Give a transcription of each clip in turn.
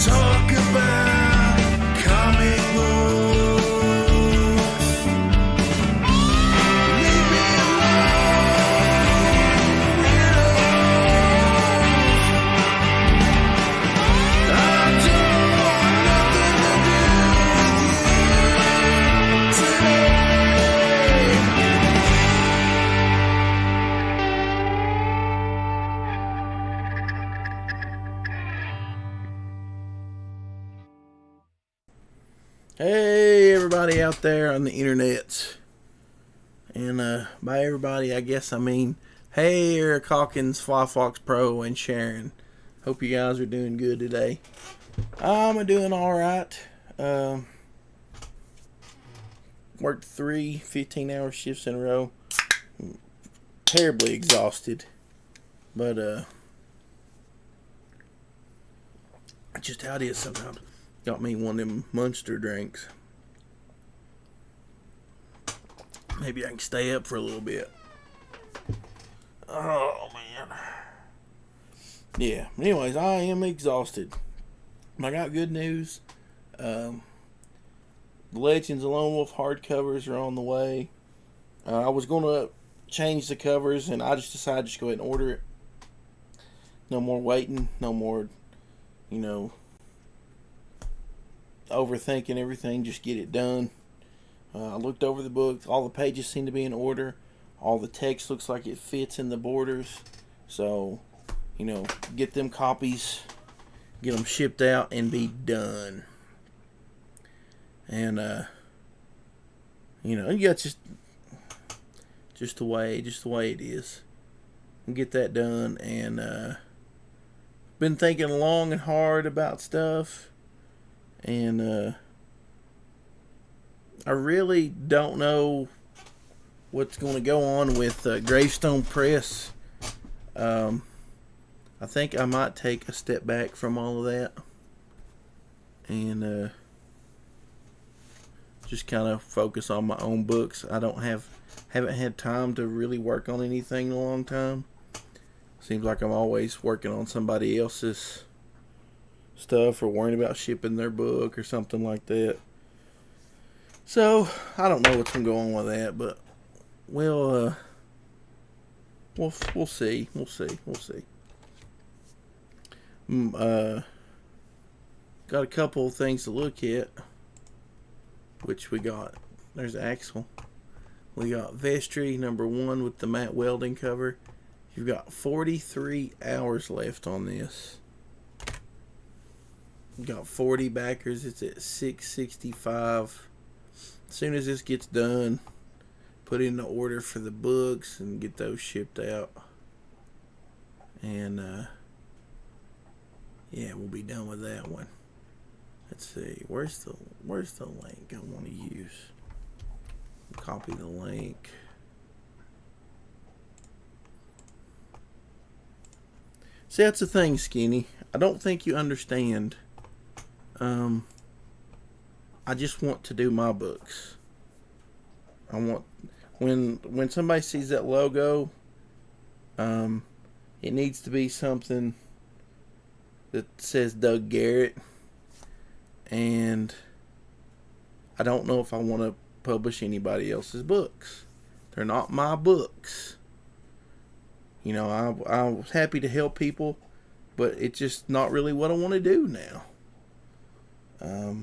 talk about comic books. Leave me alone, weirdos. I don't want nothing to do with you today. Hey, everybody out there on the internet. And by everybody, I guess I mean, hey, Eric Hawkins, Fly Fox Pro, and Sharon. Hope you guys are doing good today. I'm doing alright. Worked 3 15-hour shifts in a row. Terribly exhausted. But, just how it is sometimes. Got me one of them Monster drinks. Maybe I can stay up for a little bit. Oh, man. Yeah. Anyways, I am exhausted. I got good news. The Legends of Lone Wolf hardcovers are on the way. I was going to change the covers, and I just decided to just go ahead and order it. No more waiting. No more, overthinking everything. Just get it done. I looked over the book. All the pages seem to be in order. All the text looks like it fits in the borders. So, get them copies, get them shipped out, and be done. And you got just the way it is. And get that done. And been thinking long and hard about stuff. And I really don't know what's going to go on with Gravestone Press. I think I might take a step back from all of that and just kind of focus on my own books. I haven't had time to really work on anything in a long time. Seems like I'm always working on somebody else's stuff or worrying about shipping their book or something like that. So I don't know what's going to go on with that, but we'll see. Got a couple of things to look at, which we got. There's Axel. We got Vestry #1 with the matte welding cover. You've got 43 hours left on this. Got 40 backers. It's at $6.65. As soon as this gets done, put in the order for the books and get those shipped out. And yeah, we'll be done with that one. Let's see. Where's the link I want to use? Copy the link. See, that's the thing, Skinny. I don't think you understand. I just want to do my books. I want when somebody sees that logo, it needs to be something that says Doug Garrett, and I don't know if I want to publish anybody else's books. They're not my books. I was happy to help people, but it's just not really what I want to do now.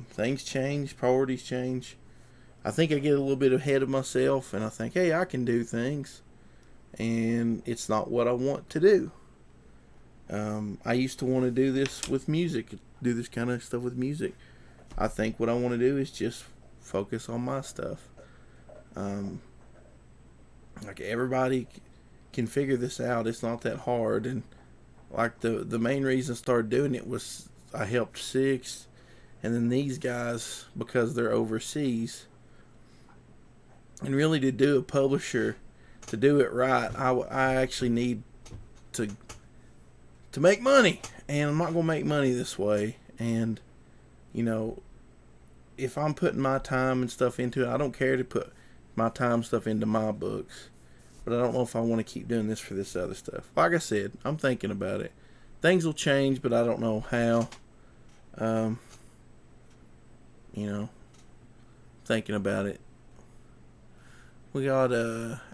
Things change, priorities change. I think I get a little bit ahead of myself, and I think, hey, I can do things, and it's not what I want to do. I used to want to do this with music, do this kind of stuff with music. I think what I want to do is just focus on my stuff. Like everybody can figure this out. It's not that hard. And like the main reason I started doing it was I helped Six, and then these guys, because they're overseas, and really to do a publisher, to do it right, I actually need to make money, and I'm not going to make money this way. And if I'm putting my time and stuff into it, I don't care to put my time stuff into my books, but I don't know if I want to keep doing this for this other stuff. Like I said, I'm thinking about it. Things will change, but I don't know how. Um, you know, thinking about it. We got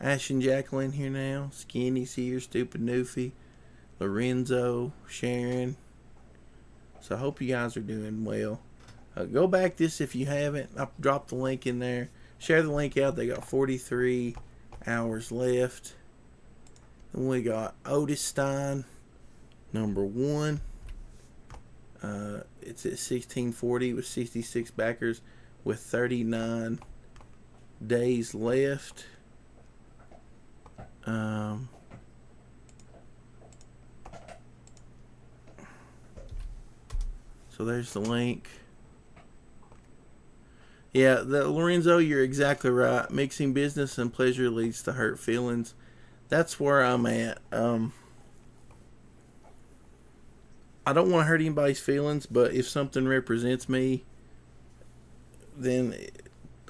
Ash and Jacqueline here now. Skinny's here. Stupid Newfie. Lorenzo. Sharon. So I hope you guys are doing well. Go back this if you haven't. I dropped the link in there. Share the link out. They got 43 hours left. And we got Otis Stein, number 1. It's at 1640 with 66 backers with 39 days left. So there's the link. Yeah, Lorenzo, you're exactly right. Mixing business and pleasure leads to hurt feelings. That's where I'm at. I don't want to hurt anybody's feelings, but if something represents me, then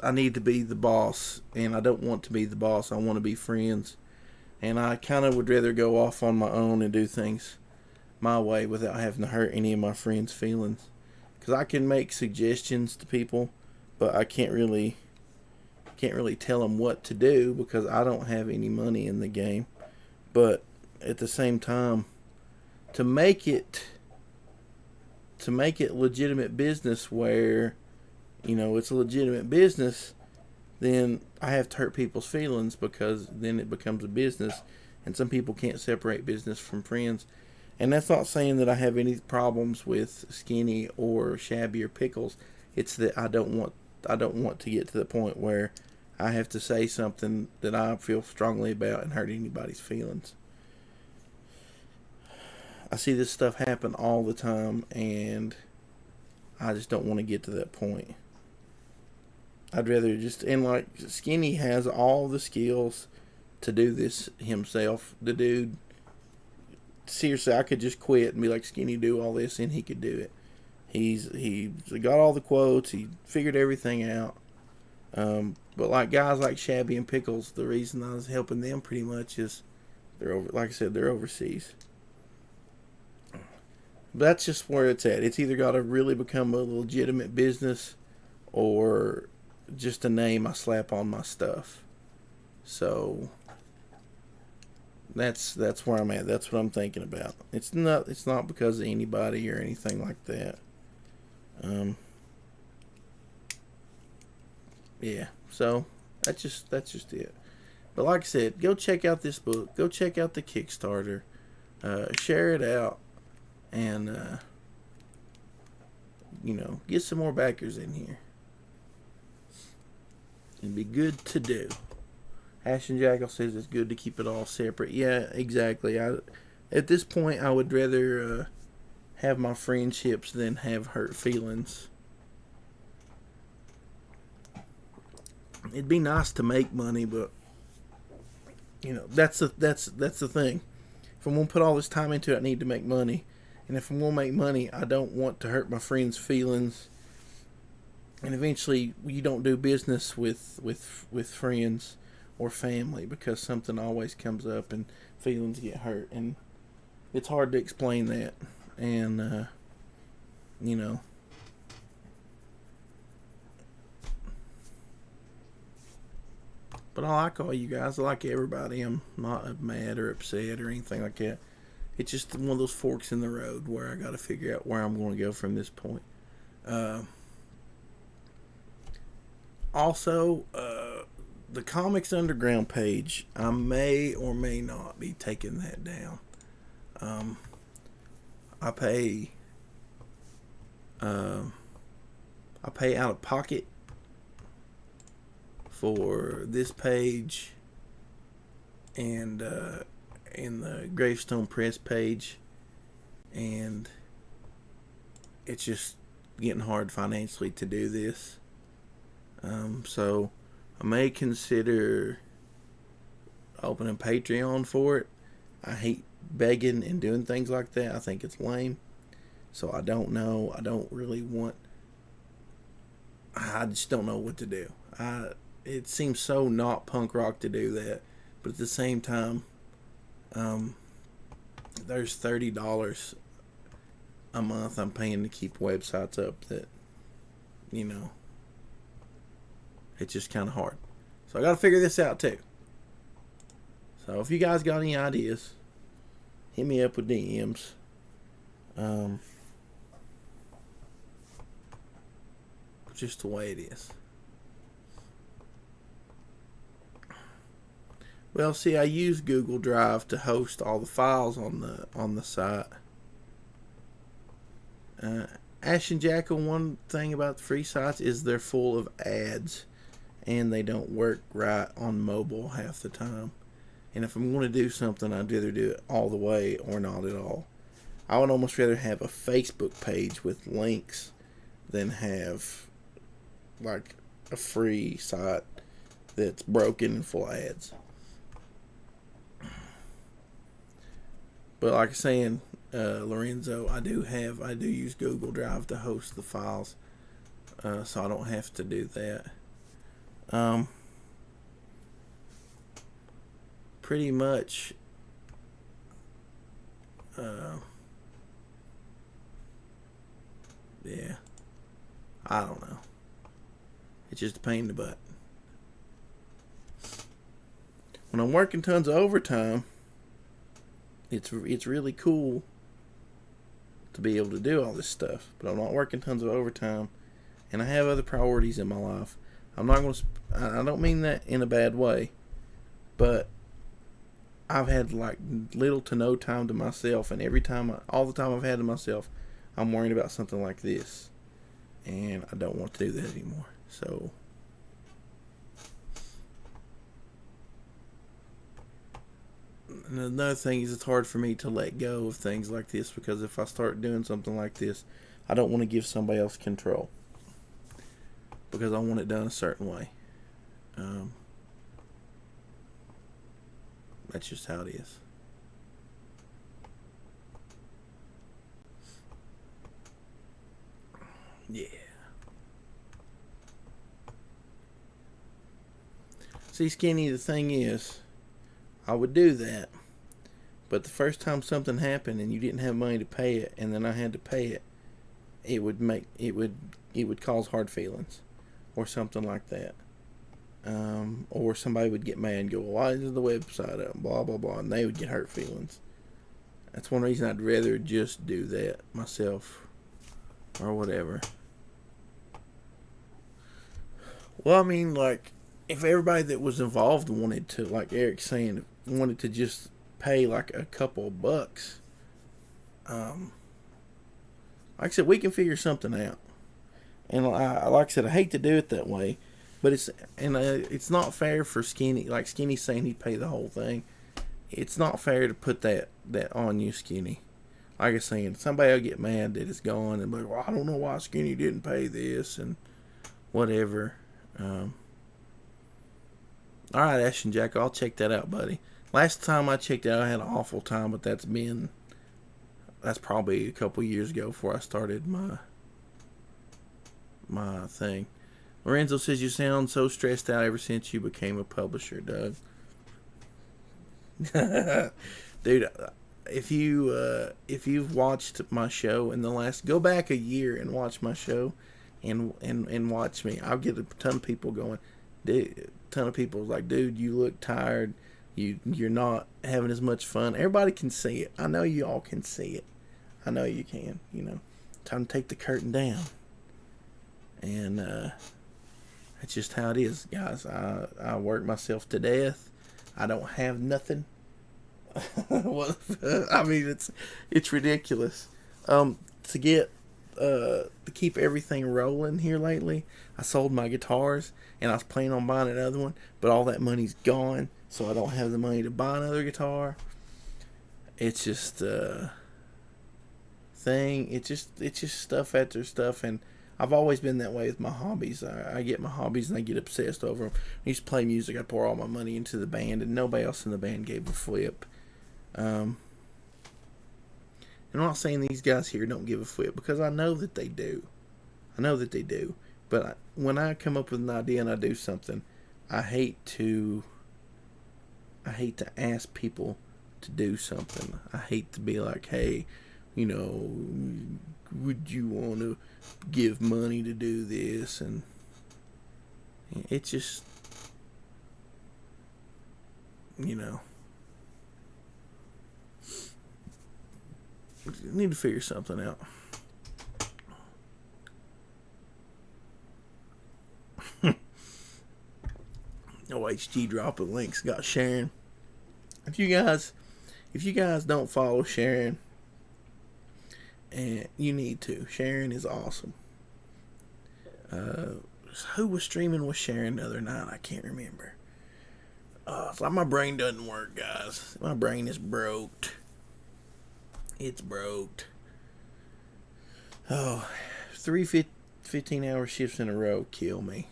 I need to be the boss, and I don't want to be the boss. I want to be friends, and I kind of would rather go off on my own and do things my way without having to hurt any of my friends' feelings. Because I can make suggestions to people, but I can't really tell them what to do because I don't have any money in the game. But at the same time, to make it legitimate business where, it's a legitimate business, then I have to hurt people's feelings because then it becomes a business, and some people can't separate business from friends. And that's not saying that I have any problems with Skinny or Shabby or Pickles. It's that I don't want to get to the point where I have to say something that I feel strongly about and hurt anybody's feelings. I see this stuff happen all the time, and I just don't want to get to that point. I'd rather and like Skinny has all the skills to do this himself. The dude, seriously, I could just quit and be like, Skinny, do all this, and he could do it. He's got all the quotes. He figured everything out. But like guys like Shabby and Pickles, the reason I was helping them pretty much is they're overseas. But that's just where it's at. It's either got to really become a legitimate business or just a name I slap on my stuff. So that's where I'm at. That's what I'm thinking about. It's not because of anybody or anything like that. Yeah. So that's just it. But like I said, go check out this book. Go check out the Kickstarter. Share it out. And, get some more backers in here. It'd be good to do. Ash and Jackal says it's good to keep it all separate. Yeah, exactly. At this point, I would rather have my friendships than have hurt feelings. It'd be nice to make money, but that's the thing. If I'm gonna put all this time into it, I need to make money. And if I'm going to make money, I don't want to hurt my friends' feelings. And eventually, you don't do business with friends or family because something always comes up and feelings get hurt. And it's hard to explain that. And, But I like all you guys. I like everybody. I'm not mad or upset or anything like that. It's just one of those forks in the road where I got to figure out where I'm going to go from this point. Also, the Comics Underground page, I may or may not be taking that down. I pay out of pocket for this page and in the Gravestone Press page, and it's just getting hard financially to do this. So I may consider opening Patreon for it. I hate begging and doing things like that. I think it's lame. So I don't know. I just don't know what to do. It seems so not punk rock to do that, but at the same time, there's $30 a month I'm paying to keep websites up that, you know, it's just kind of hard. So I got to figure this out too. So if you guys got any ideas, hit me up with DMs. Just the way it is. Well, see, I use Google Drive to host all the files on the site. Ash and Jackal, one thing about the free sites is they're full of ads, and they don't work right on mobile half the time. And if I'm going to do something, I'd rather do it all the way or not at all. I would almost rather have a Facebook page with links than have like a free site that's broken and full of ads. But like I'm saying, Lorenzo, I do use Google Drive to host the files, so I don't have to do that. Pretty much, yeah, I don't know. It's just a pain in the butt. When I'm working tons of overtime, it's really cool to be able to do all this stuff. But I'm not working tons of overtime, and I have other priorities in my life. I'm not going to. I don't mean that in a bad way, but I've had like little to no time to myself, and all the time I've had to myself, I'm worrying about something like this, and I don't want to do that anymore. So. And another thing is it's hard for me to let go of things like this, because if I start doing something like this, I don't want to give somebody else control, because I want it done a certain way. That's just how it is. Yeah. See, Skinny, the thing is, I would do that, but the first time something happened and you didn't have money to pay it, and then I had to pay it, it would cause hard feelings, or something like that. Or somebody would get mad and go, "Why isn't the website up?" Blah blah blah, and they would get hurt feelings. That's one reason I'd rather just do that myself, or whatever. Well, I mean, like, if everybody that was involved wanted to, like Eric's saying, wanted to just pay like a couple of bucks, like I said, we can figure something out. And like I said, I hate to do it that way, but it's not fair for Skinny. Like Skinny saying he'd pay the whole thing. It's not fair to put that on you, Skinny. Like I was saying, somebody will get mad that it's gone and be like, "Well, I don't know why Skinny didn't pay this," and whatever. Alright, Ash and Jack, I'll check that out, buddy. Last time I checked it out, I had an awful time, but that's probably a couple years ago before I started my thing. Lorenzo says you sound so stressed out ever since you became a publisher, Doug. Dude, if you've watched my show in the last, go back a year and watch my show, and watch me. I'll get a ton of people going. Dude, ton of people like, "Dude, you look tired. You're not having as much fun." Everybody can see it. I know you all can see it. I know you can. Time to take the curtain down. And that's just how it is, guys. I work myself to death. I don't have nothing. Well, I mean, it's ridiculous. To keep everything rolling here lately, I sold my guitars, and I was planning on buying another one, but all that money's gone, so I don't have the money to buy another guitar. It's just thing. It's just stuff after stuff, and I've always been that way with my hobbies. I get my hobbies and I get obsessed over them. I used to play music. I pour all my money into the band, and nobody else in the band gave a flip. And I'm not saying these guys here don't give a flip, because I know that they do. But when I come up with an idea and I do something, I hate to ask people to do something. I hate to be like, "Hey, you know, would you want to give money to do this? And it's just, you know, need to figure something out. OHG dropping links. Got Sharon. If you guys don't follow Sharon, and you need to. Sharon is awesome. Who was streaming with Sharon the other night? I can't remember. It's like my brain doesn't work, guys. My brain is broke. It's broke. Oh, 15-hour shifts in a row kill me.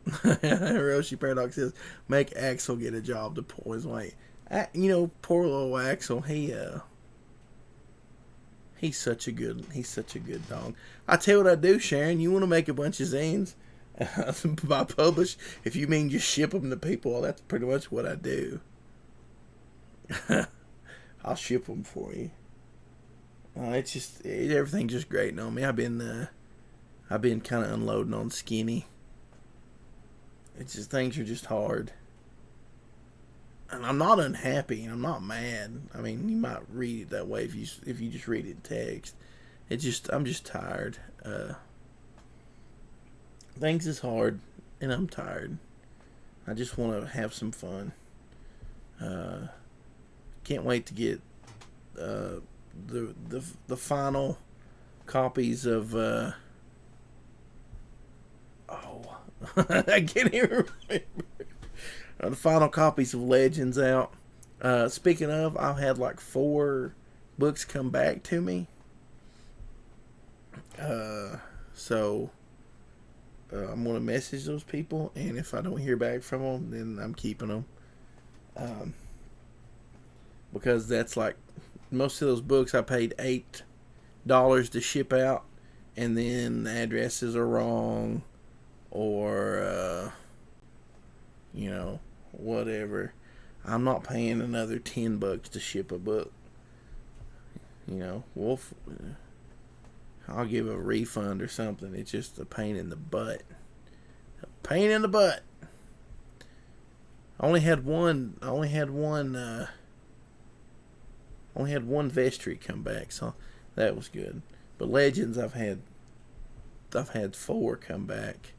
Roshi Paradox says, make Axel get a job to pull his weight. Poor little Axel, he's such a good dog. I tell you what I do, Sharon. You want to make a bunch of zines by publish? If you mean just ship them to people, that's pretty much what I do. I'll ship them for you. Everything's just great on me. I've been kind of unloading on Skinny. It's just, things are just hard. And I'm not unhappy, and I'm not mad. I mean, you might read it that way if you just read it in text. I'm just tired. Things is hard, and I'm tired. I just want to have some fun. Can't wait to get the final copies of I can't even remember. The final copies of Legends out. Speaking of, I've had like 4 books come back to me. So I'm going to message those people, and if I don't hear back from them, then I'm keeping them. Because that's like, most of those books I paid $8 to ship out, and then the addresses are wrong, or whatever. I'm not paying another $10 to ship a book. I'll give a refund or something. It's just a pain in the butt. I only had one vestry come back, so that was good. But Legends, I've had 4 come back.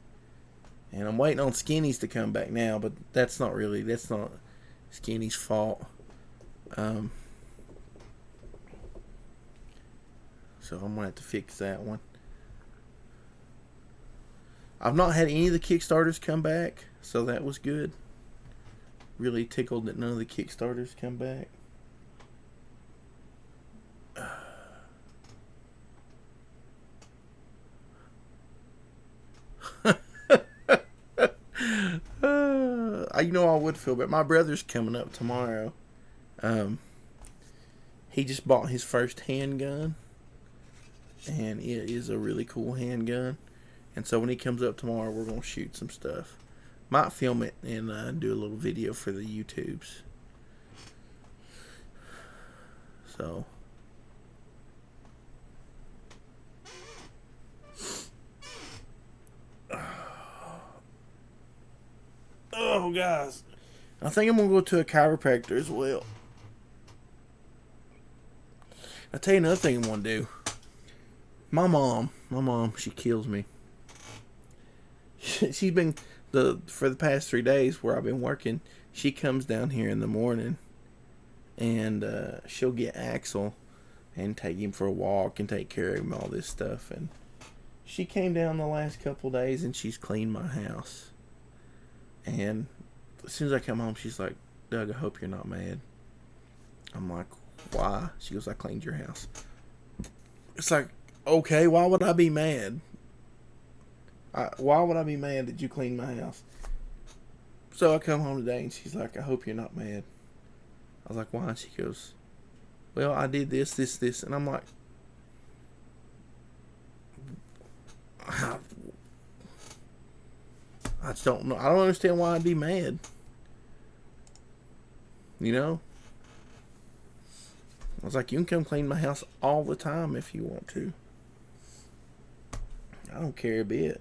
And I'm waiting on Skinny's to come back now, but that's not Skinny's fault. So I'm going to have to fix that one. I've not had any of the Kickstarters come back, so that was good. Really tickled that none of the Kickstarters come back. I would feel bad. My brother's coming up tomorrow. He just bought his first handgun, and it is a really cool handgun. And so when he comes up tomorrow, we're going to shoot some stuff. Might film it and do a little video for the YouTubes. So. Oh, guys. I think I'm going to go to a chiropractor as well. I'll tell you another thing I want to do. My mom, she kills me. She's been, for the past 3 days where I've been working, she comes down here in the morning and she'll get Axel and take him for a walk and take care of him, all this stuff. And she came down the last couple days and she's cleaned my house. And as soon as I come home, she's like, Doug, I hope you're not mad. I'm like, why? She goes, I cleaned your house. It's like, okay, why would I be mad? Why would I be mad that you cleaned my house? So I come home today and she's like, I hope you're not mad. I was like, why? And she goes, well, I did this. And I'm like, I just don't know. I don't understand why I'd be mad. I was like, you can come clean my house all the time if you want to. I don't care a bit.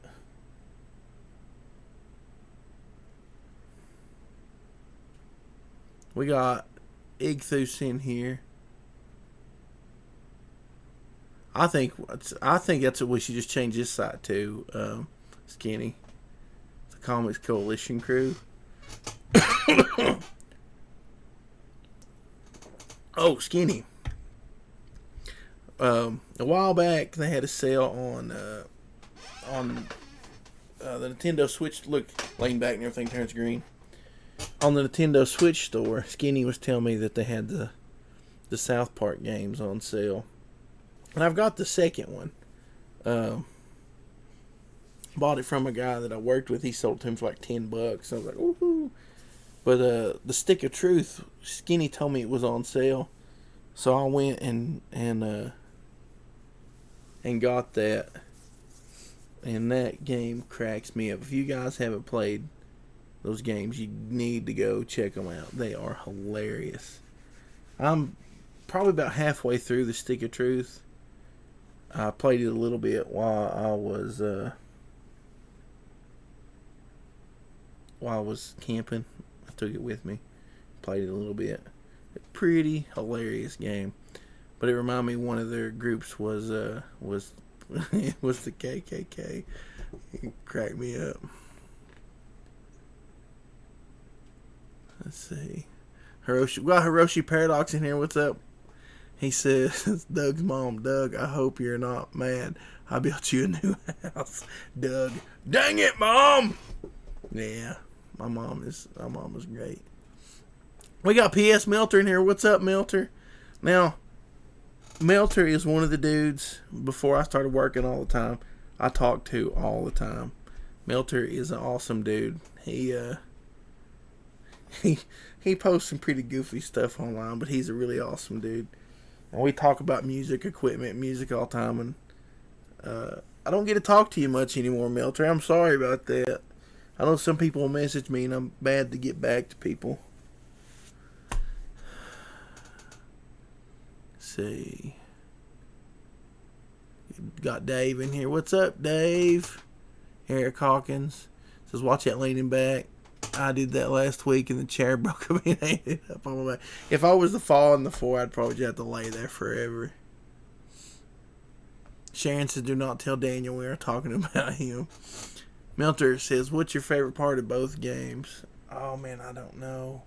We got Igthus in here. I think that's what we should just change this site to. Skinny, the Comics Coalition crew. Oh, Skinny. A while back they had a sale on the Nintendo Switch. Look, laying back and everything turns green. On the Nintendo Switch store, Skinny was telling me that they had the South Park games on sale. And I've got the second one. Bought it from a guy that I worked with. He sold it to him for like $10. I was like, ooh. But the Stick of Truth, Skinny told me it was on sale. So I went and got that. And that game cracks me up. If you guys haven't played those games, you need to go check them out. They are hilarious. I'm probably about halfway through the Stick of Truth. I played it a little bit while I was camping. I took it with me. Played it a little bit. Pretty hilarious game. But it reminded me one of their groups was the KKK. It cracked me up. Let's see. Hiroshi, we got Hiroshi Paradox in here. What's up? He says, Doug's mom, Doug, I hope you're not mad. I built you a new house. Doug, dang it, Mom! Yeah, my mom is great. We got P.S. Melter in here. What's up, Melter? Now, Melter is one of the dudes, before I started working all the time, I talked to all the time. Melter is an awesome dude. He posts some pretty goofy stuff online, but he's a really awesome dude. And we talk about music, equipment, music all the time, and I don't get to talk to you much anymore, Melter. I'm sorry about that. I know some people will message me, and I'm bad to get back to people. Let's see. Got Dave in here. What's up, Dave? Eric Hawkins says, watch that leaning back. I did that last week and the chair broke up and ended up on my back. If I was to fall on the floor, I'd probably just have to lay there forever. Sharon says, do not tell Daniel we are talking about him. Melter says, what's your favorite part of both games? Oh man, I don't know.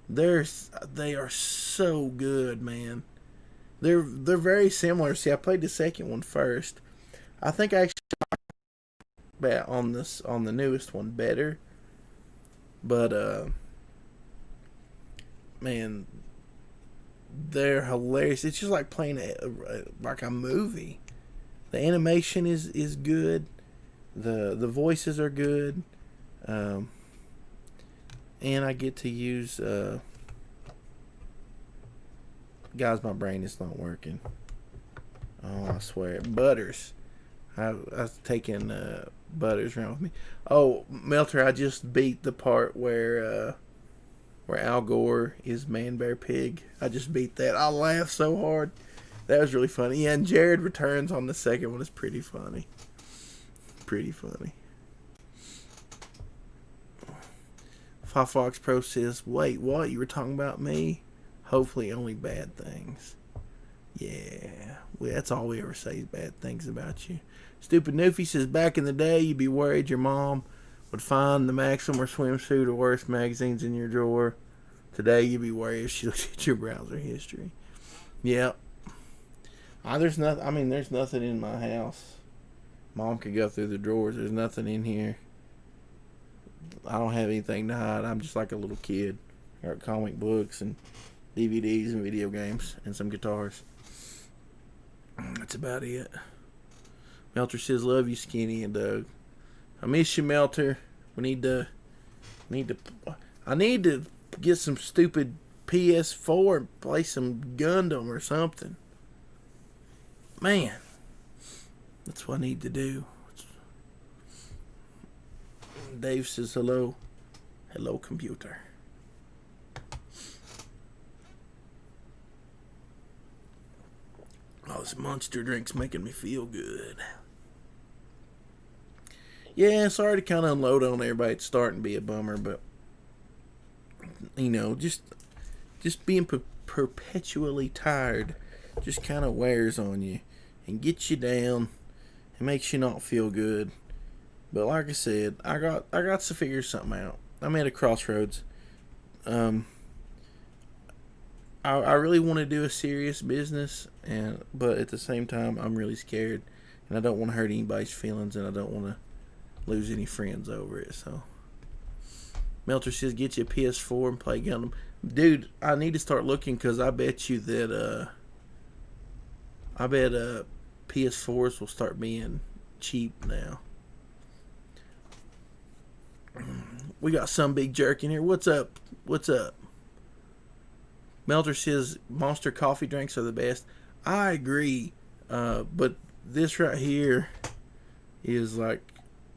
They are so good, man. They're very similar. See, I played the second one first. I think I actually bet on the newest one better. But man, they're hilarious. It's just like playing like a movie. The animation is good. The voices are good. And I get to use guys, my brain is not working. Oh, I swear. Butters. I was taking Butters around with me. Oh, Melter, I just beat the part where Al Gore is Man Bear Pig. I just beat that. I laughed so hard. That was really funny. Yeah, and Jared returns on the second one. It's pretty funny. Pretty funny. Fox Pro says, wait, what? You were talking about me? Hopefully only bad things. Yeah, that's all we ever say is bad things about you. Stupid Noofy says, back in the day, you'd be worried your mom would find the Maxim or Swimsuit or worse magazines in your drawer. Today, you'd be worried if she looks at your browser history. Yep. There's nothing in my house. Mom could go through the drawers. There's nothing in here. I don't have anything to hide. I'm just like a little kid. I got comic books and DVDs and video games and some guitars. That's about it. Melter says, love you, Skinny and Doug. I miss you, Melter. I need to get some stupid PS4 and play some Gundam or something. Man, that's what I need to do. Dave says, hello. Hello, computer. this monster drink's making me feel good. Yeah, sorry to kind of unload on everybody. It's starting to be a bummer, but just being perpetually tired just kind of wears on you and gets you down and makes you not feel good. But like I said, I got to figure something out. I'm at a crossroads. I really want to do a serious business, but at the same time, I'm really scared, and I don't want to hurt anybody's feelings, and I don't want to lose any friends over it. So, Melter says, get you a PS4 and play Gundam. Dude, I need to start looking, because I bet you that, PS4s will start being cheap now. We got some big jerk in here. What's up? What's up? Melter says Monster coffee drinks are the best. I agree. But this right here is like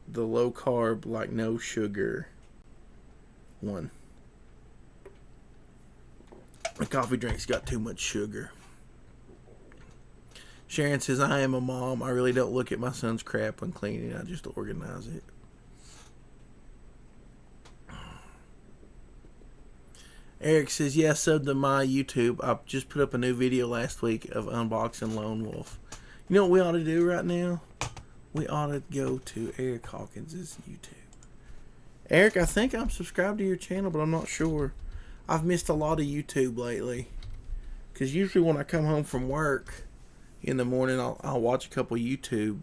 the low carb, like no sugar one. The coffee drink's got too much sugar. Sharon says, I am a mom. I really don't look at my son's crap when cleaning. I just organize it. Eric says, yeah, sub to my YouTube. I just put up a new video last week of unboxing Lone Wolf. You know what we ought to do right now? We ought to go to Eric Hawkins' YouTube. Eric, I think I'm subscribed to your channel, but I'm not sure. I've missed a lot of YouTube lately. Because usually when I come home from work in the morning, I'll watch a couple YouTube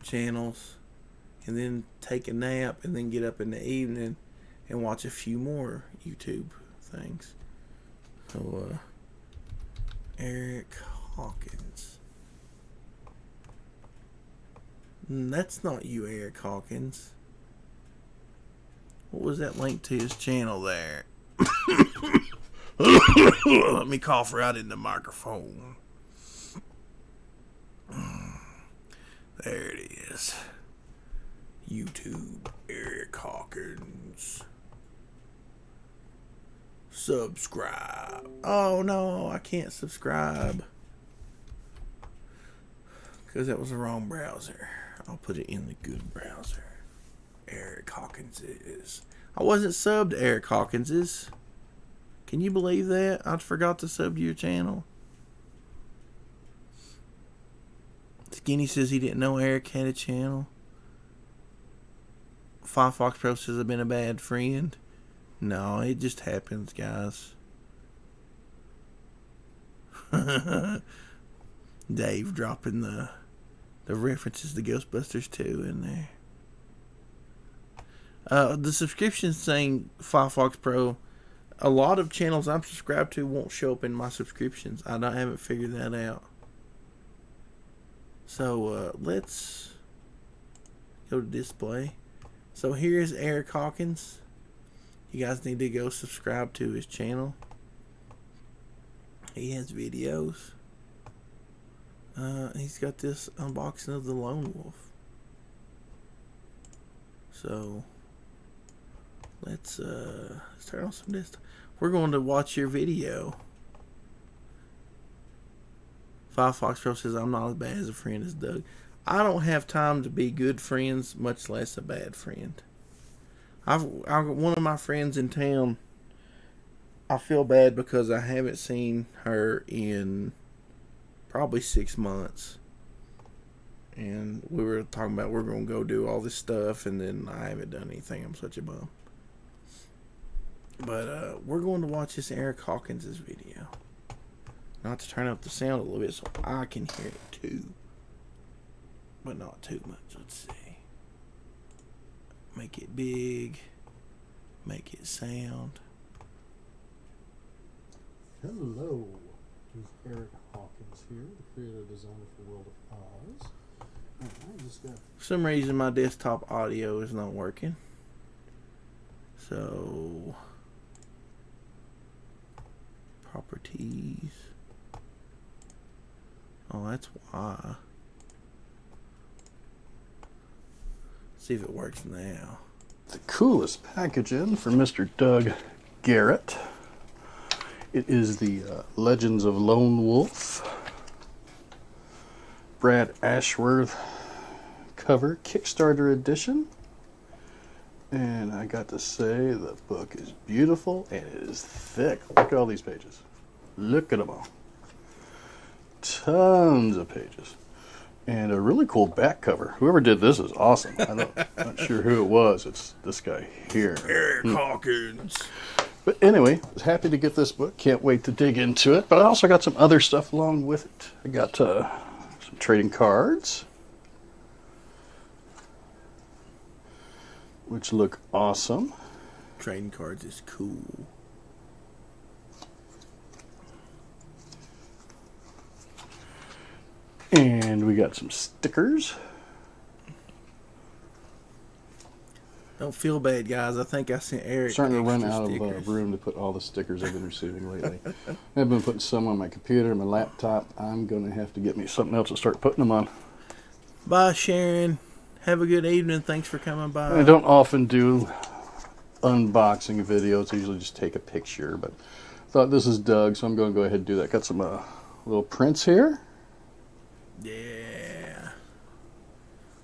channels. And then take a nap. And then get up in the evening and watch a few more YouTube things. So, Eric Hawkins. That's not you, Eric Hawkins. What was that link to his channel there? Let me cough right in the microphone. There it is. YouTube, Eric Hawkins. Subscribe. Oh no, I can't subscribe. Because that was the wrong browser. I'll put it in the good browser. Eric Hawkins is. I wasn't subbed to Eric Hawkins's. Can you believe that? I forgot to sub to your channel. Skinny says he didn't know Eric had a channel. Firefox Pro says I've been a bad friend. No, it just happens, guys. Dave dropping the references to Ghostbusters 2 in there. The subscription saying Firefox Pro, a lot of channels I'm subscribed to won't show up in my subscriptions. I haven't figured that out. So let's go to display. So here's Eric Hawkins. You guys need to go subscribe to his channel. He has videos. He's got this unboxing of the Lone Wolf. So let's turn on some disc. We're going to watch your video. Firefox Pro says I'm not as bad as a friend as Doug. I don't have time to be good friends, much less a bad friend. I've got one of my friends in town. I feel bad because I haven't seen her in probably 6 months. And we were talking about we're going to go do all this stuff, and then I haven't done anything. I'm such a bum. But we're going to watch this Eric Hawkins' video. Not to turn up the sound a little bit so I can hear it too. But not too much. Let's see. Make it big. Make it sound. Hello. This is Eric Hawkins here, the creative designer for World of Oz. And I just got... For some reason my desktop audio is not working. So... Properties. Oh, that's why. See if it works now. The coolest packaging for Mr. Doug Garrett. It is the Legends of Lone Wolf Brad Ashworth cover, Kickstarter edition. And I got to say, the book is beautiful and it is thick. Look at all these pages. Look at them all. Tons of pages. And a really cool back cover. Whoever did this is awesome. I'm not sure who it was. It's this guy here. Eric Hawkins. But anyway, I was happy to get this book. Can't wait to dig into it. But I also got some other stuff along with it. I got some trading cards, which look awesome. Trading cards is cool. And we got some stickers. Don't feel bad, guys. I think I sent Eric. Starting to run extra out stickers. of room to put all the stickers I've been receiving lately. I've been putting some on my computer, my laptop. I'm going to have to get me something else to start putting them on. Bye, Sharon. Have a good evening. Thanks for coming by. I don't often do unboxing videos. I usually just take a picture, but I thought this is Doug, so I'm going to go ahead and do that. Got some little prints here. Yeah.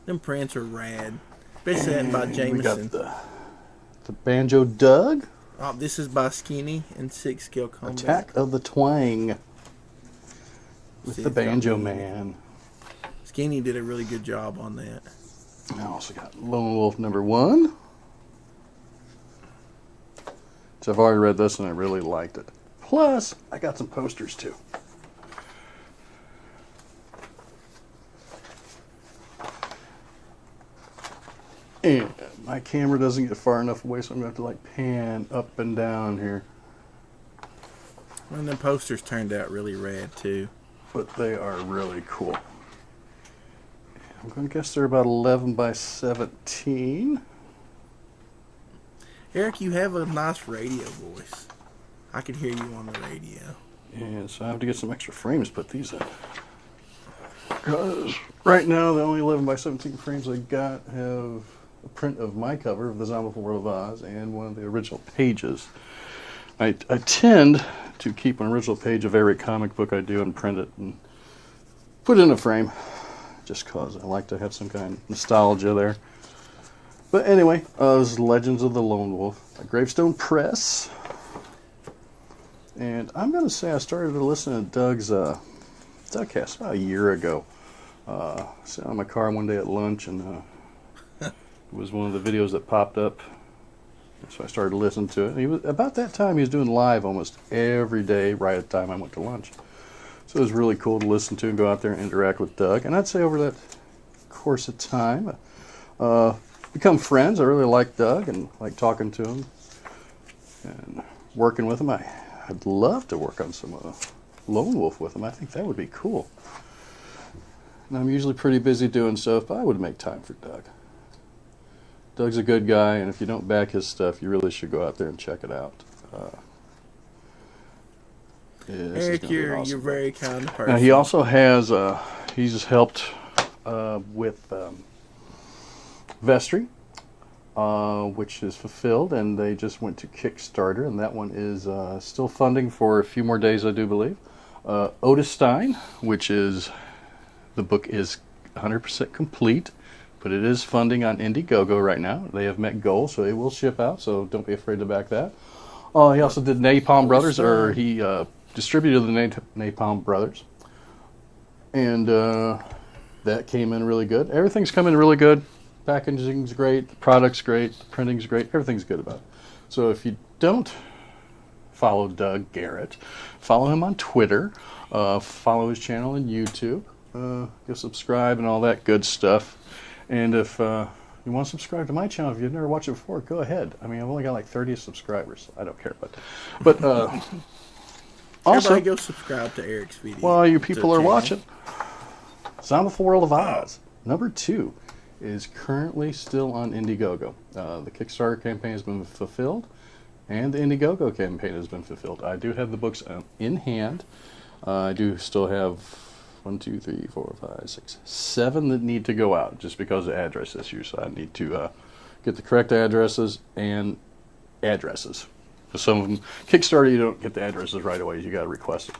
Them prints are rad. Especially that by Jameson. We got the Banjo Doug. Oh, this is by Skinny and 6 Scale Combat. Attack of the Twang. With See, the it's got Banjo the- Man. Skinny did a really good job on that. I also got Lone Wolf #1. So I've already read this and I really liked it. Plus, I got some posters too. And my camera doesn't get far enough away, so I'm going to have to like pan up and down here. And the posters turned out really rad too. But they are really cool. I'm going to guess they're about 11 by 17. Eric, you have a nice radio voice. I could hear you on the radio. And so I have to get some extra frames to put these in. Because right now the only 11 by 17 frames I got have a print of my cover of the Zombie World of Oz and one of the original pages. I tend to keep an original page of every comic book I do and print it and put it in a frame. Just because I like to have some kind of nostalgia there. But anyway, this is Legends of the Lone Wolf, a Gravestone Press. And I'm going to say I started to listen to Doug's Dougcast about a year ago. Sat in my car one day at lunch, and it was one of the videos that popped up. So I started listening to it. And about that time, he was doing live almost every day right at the time I went to lunch. So it was really cool to listen to and go out there and interact with Doug. And I'd say over that course of time, become friends. I really like Doug and like talking to him and working with him. I'd love to work on some Lone Wolf with him. I think that would be cool. And I'm usually pretty busy doing stuff, but I would make time for Doug. Doug's a good guy, and if you don't back his stuff, you really should go out there and check it out. Eric, you're very kind person. Now, he also has, he's helped with Vestry, which is fulfilled, and they just went to Kickstarter, and that one is still funding for a few more days, I do believe. Otis Stein, which is, the book is 100% complete, but it is funding on Indiegogo right now. They have met goal, so it will ship out, so don't be afraid to back that. He also did Napalm Brothers, or he distributed the Napalm Brothers. And that came in really good. Everything's coming really good. Packaging's great, the product's great, the printing's great, everything's good about it. So if you don't follow Doug Garrett, follow him on Twitter, follow his channel on YouTube, go subscribe and all that good stuff. And if you want to subscribe to my channel, if you've never watched it before, go ahead. I mean, I've only got like 30 subscribers. I don't care, but also, everybody go subscribe to Eric's video. while you people are watching, Zombie World of Oz #2 is currently still on Indiegogo. The Kickstarter campaign has been fulfilled, and the Indiegogo campaign has been fulfilled. I do have the books in hand. I do still have 1, 2, 3, 4, 5, 6, 7 that need to go out just because of address issues. So I need to get the correct addresses and addresses. For some of them, Kickstarter, you don't get the addresses right away. You got to request it.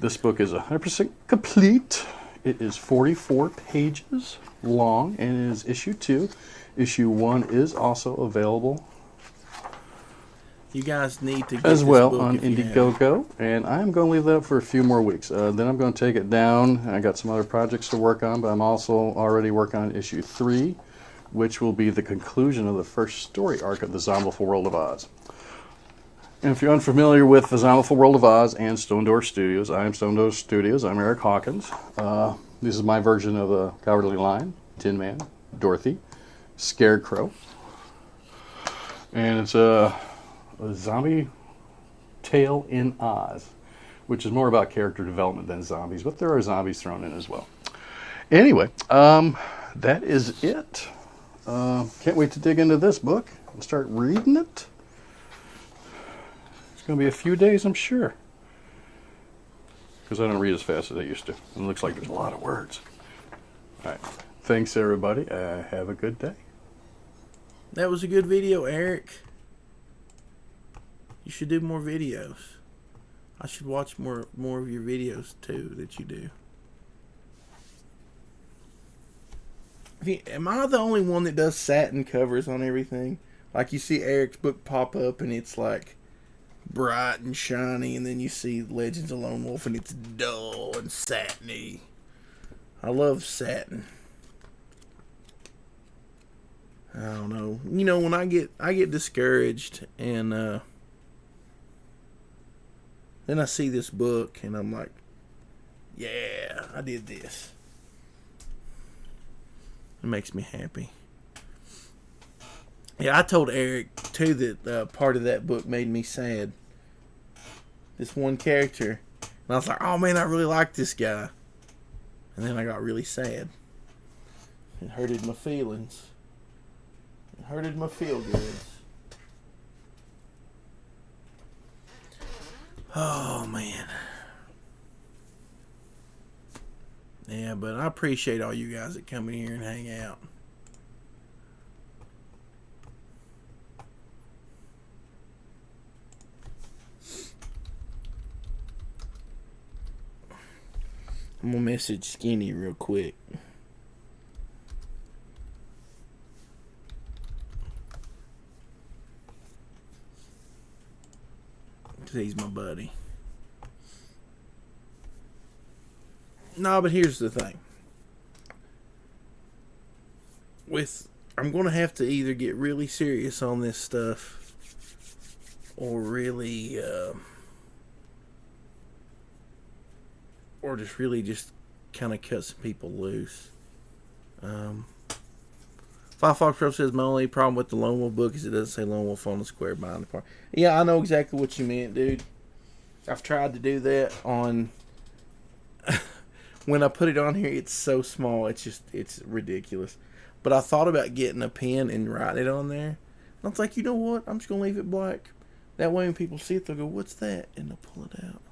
This book is 100% complete. It is 44 pages long and is issue 2. Issue 1 is also available You guys need to get as this well book on if you haven't. Indiegogo, and I'm going to leave that up for a few more weeks. Then I'm going to take it down. I got some other projects to work on, but I'm also already working on issue 3, which will be the conclusion of the first story arc of the Zombieful World of Oz. And if you're unfamiliar with the Zombieful World of Oz and Stone Door Studios, I am Stone Door Studios. I'm Eric Hawkins. This is my version of the Cowardly Lion, Tin Man, Dorothy, Scarecrow, and it's a zombie tale in Oz, which is more about character development than zombies, but there are zombies thrown in as well. Anyway, that is it. Can't wait to dig into this book and start reading it. It's going to be a few days, I'm sure, because I don't read as fast as I used to. And it looks like there's a lot of words. All right. Thanks, everybody. Have a good day. That was a good video, Eric. You should do more videos. I should watch more of your videos too that you do. Am I the only one that does satin covers on everything? Like you see Eric's book pop up and it's like bright and shiny, and then you see Legends of Lone Wolf and it's dull and satiny. I love satin. I don't know. You know, when I get discouraged, and then I see this book and I'm like, yeah, I did this. It makes me happy. Yeah, I told Eric too that part of that book made me sad. This one character, and I was like, oh man, I really like this guy, and then I got really sad. It hurted my feelings. It hurted my feel-goods. Oh, man. Yeah, but I appreciate all you guys that come in here and hang out. I'm going to message Skinny real quick. Because he's my buddy. No, but here's the thing. I'm going to have to either get really serious on this stuff or really, or just really just kind of cut some people loose. Five Fox Pro says my only problem with the Lone Wolf book is it doesn't say Lone Wolf on the square behind the part. Yeah, I know exactly what you meant, dude. I've tried to do that on. When I put it on here, it's so small. It's ridiculous. But I thought about getting a pen and writing it on there. And I was like, you know what? I'm just gonna leave it black. That way, when people see it, they'll go, "What's that?" and they'll pull it out.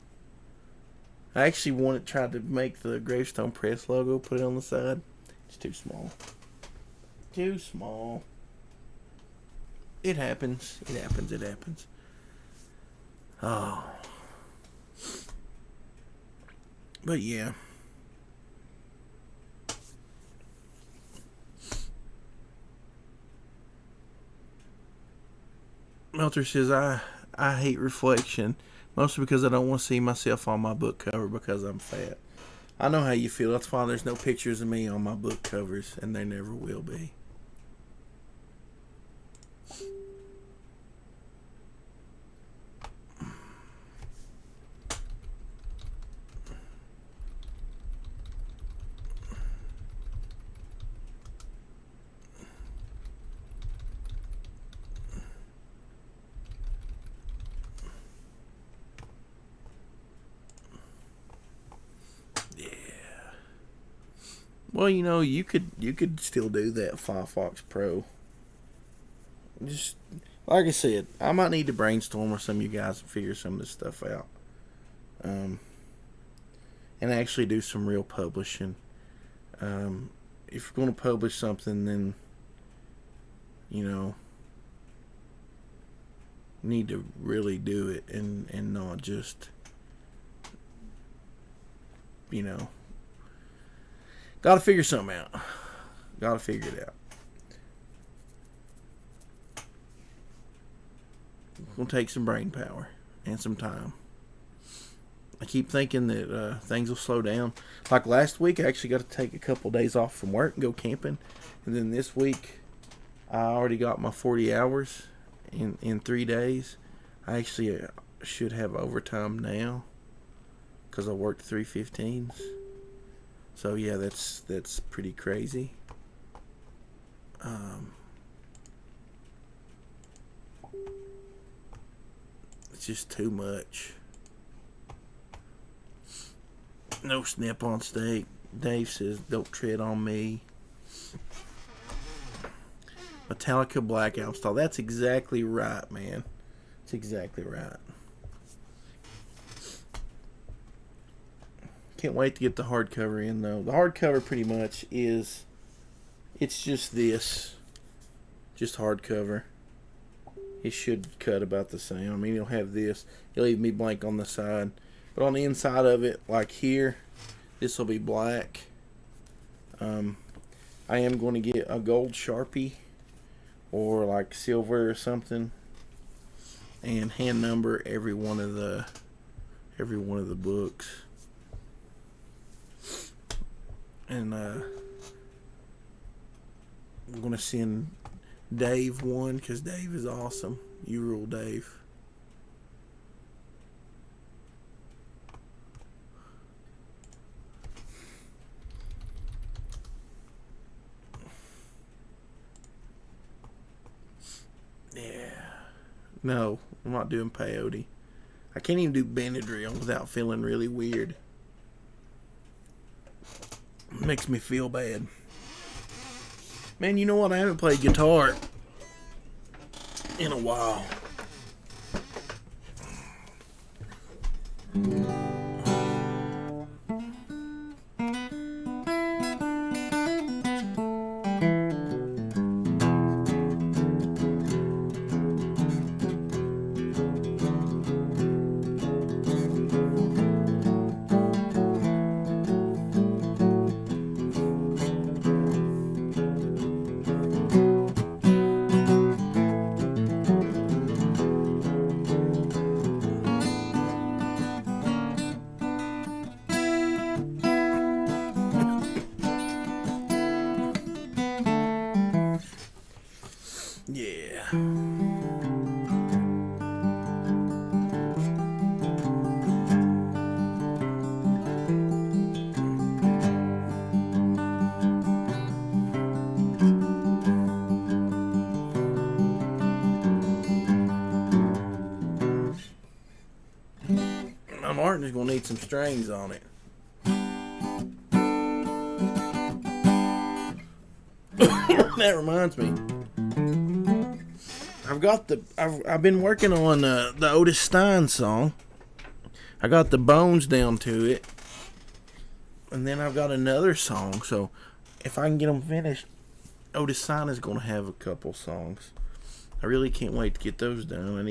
I actually tried to make the Gravestone Press logo, put it on the side. It's too small. Too small. It happens. It happens. It happens. Oh. But yeah. Melter says, I hate reflection. Mostly because I don't want to see myself on my book cover because I'm fat. I know how you feel. That's why there's no pictures of me on my book covers. And there never will be. Well, you know, you could still do that Firefox Pro. Just like I said, I might need to brainstorm with some of you guys and figure some of this stuff out, and actually do some real publishing. If you're going to publish something, then you know, need to really do it and not just, you know, Gotta figure something out. Gotta figure it out. Gonna take some brain power and some time. I keep thinking that things will slow down. Like last week, I actually got to take a couple days off from work and go camping. And then this week, I already got my 40 hours in 3 days. I actually should have overtime now because I worked 315s. So yeah, that's pretty crazy. It's just too much. No snap on steak. Dave says, don't tread on me. Metallica Black Album style. That's exactly right, man. That's exactly right. Can't wait to get the hardcover in, though. The hardcover pretty much is... It's just this. Just hardcover. It should cut about the same. I mean, it'll have this. It'll leave me blank on the side. But on the inside of it, like here, this will be black. I am going to get a gold Sharpie or like silver or something, and hand number every one of the books. And I'm going to send Dave one because Dave is awesome. You rule, Dave. Yeah. No, I'm not doing peyote. I can't even do Benadryl without feeling really weird. It makes me feel bad. Man, you know what? I haven't played guitar in a while. Yeah. My Martin is going to need some strings on it. That reminds me. I've been working on the Otis Stein song. I got the bones down to it, and then I've got another song. So if I can get them finished, Otis Stein is going to have a couple songs. I really can't wait to get those done.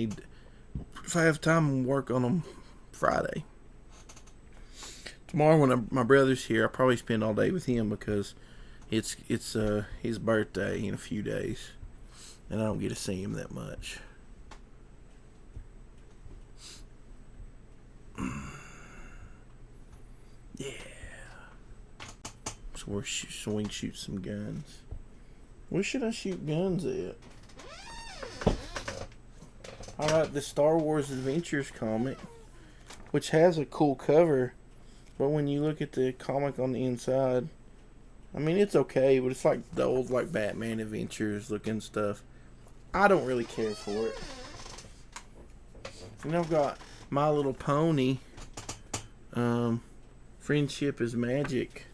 If I have time, to work on them Friday. Tomorrow when my brother's here, I'll probably spend all day with him because it's his birthday in a few days. And I don't get to see him that much. Yeah. So we can shoot some guns. Where should I shoot guns at? I like the Star Wars Adventures comic, which has a cool cover. But when you look at the comic on the inside, I mean, it's okay, but it's like the old like Batman Adventures looking stuff. I don't really care for it. And I've got My Little Pony. Friendship is Magic.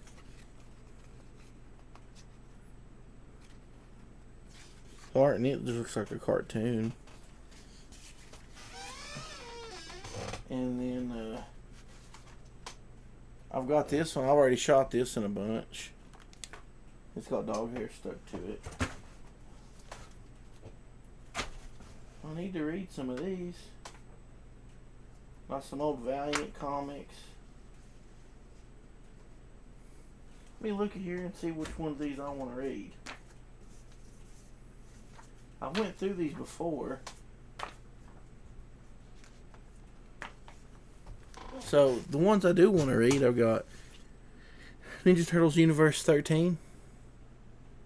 Art and it just looks like a cartoon. And then I've got this one. I've already shot this in a bunch. It's got dog hair stuck to it. I need to read some of these. Got some old Valiant comics. Let me look at here and see which one of these I want to read. I went through these before. So, the ones I do want to read, I've got Ninja Turtles Universe 13,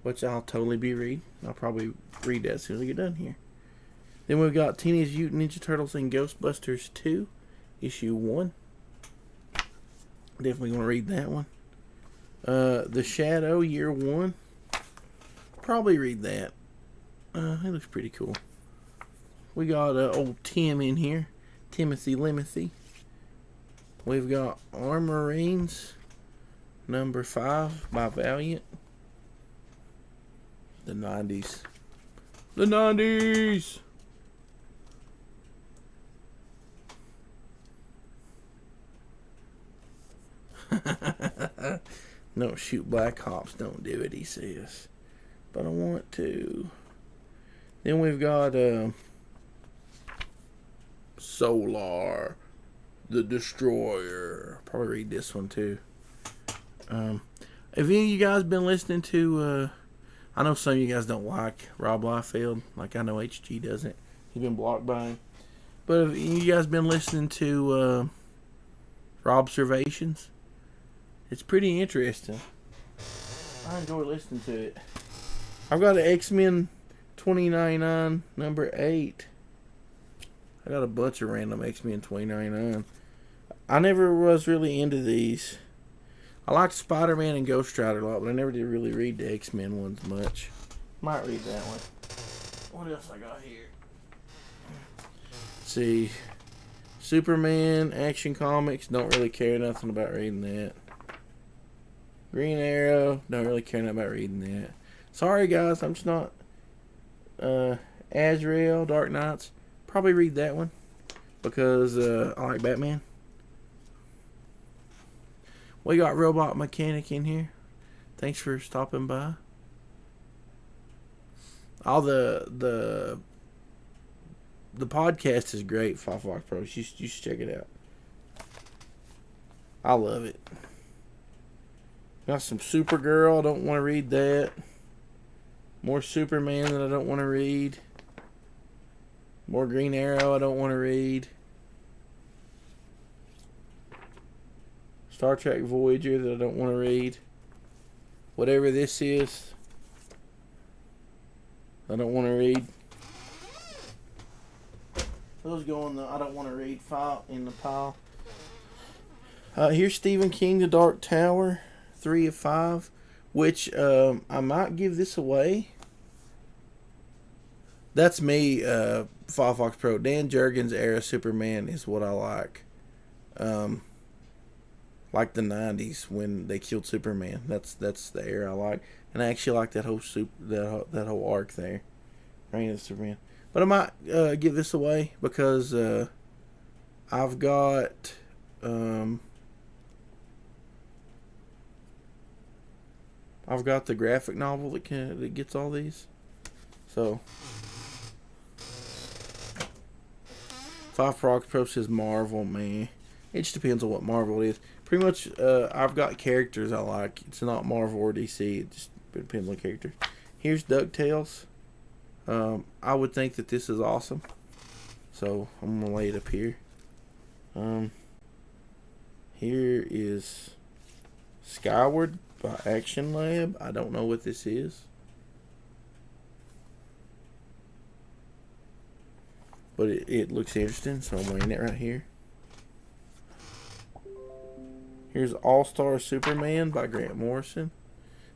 which I'll totally be reading. I'll probably read that as soon as I get done here. Then we've got Teenage Mutant Ninja Turtles and Ghostbusters 2, issue 1. Definitely going to read that one. The Shadow, year 1. Probably read that. It looks pretty cool. We got old Tim in here. Timothy Limothy. We've got Armorines, number 5 by Valiant. The 90s. The 90s! Don't shoot Black Hops, don't do it, he says. But I want to. Then we've got Solar, the Destroyer. Probably read this one too. Have any of you guys been listening to, I know some of you guys don't like Rob Liefeld, like I know HG doesn't. He's been blocked by him. But have any of you guys been listening to Robservations? It's pretty interesting. I enjoy listening to it. I've got an X-Men 2099 number 8. I got a bunch of random X-Men 2099. I never was really into these. I liked Spider-Man and Ghost Rider a lot, but I never did really read the X-Men ones much. Might read that one. What else I got here? Let's see. Superman, Action Comics. Don't really care nothing about reading that. Green Arrow. Don't really care nothing about reading that. Sorry, guys. I'm just not... Azrael, Dark Knights. Probably read that one. Because I like Batman. We got Robot Mechanic in here. Thanks for stopping by. All the podcast is great, Firefox Pro. You should check it out. I love it. Got some Supergirl. I don't want to read that. More Superman that I don't want to read. More Green Arrow I don't want to read. Star Trek Voyager that I don't want to read. Whatever this is, I don't want to read. Those go in the I don't want to read file in the pile. Here's Stephen King, The Dark Tower, 3 of 5, which I might give this away. That's me, Firefox Pro. Dan Jurgens era Superman is what I like. Like the 90s when they killed Superman. That's the era I like. And I actually like that whole that whole arc there. Reign of Superman. But I might give this away because I've got the graphic novel that gets all these. So Firefox Pro says Marvel, man. It just depends on what Marvel it is. Pretty much, I've got characters I like. It's not Marvel or DC. It just depends on characters. Here's DuckTales. I would think that this is awesome. So, I'm going to lay it up here. Here is Skyward by Action Lab. I don't know what this is. But it looks interesting, so I'm laying it right here. Here's All-Star Superman by Grant Morrison.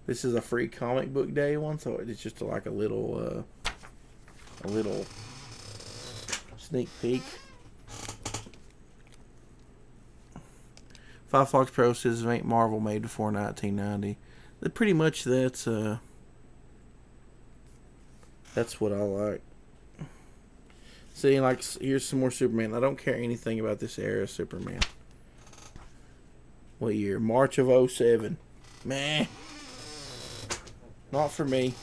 This is a free comic book day one, so it's just like a little sneak peek. Firefox Pro says ain't Marvel made before 1990. Pretty much that's what I like. See, like, here's some more Superman. I don't care anything about this era of Superman. What year? March of 07. Meh. Not for me.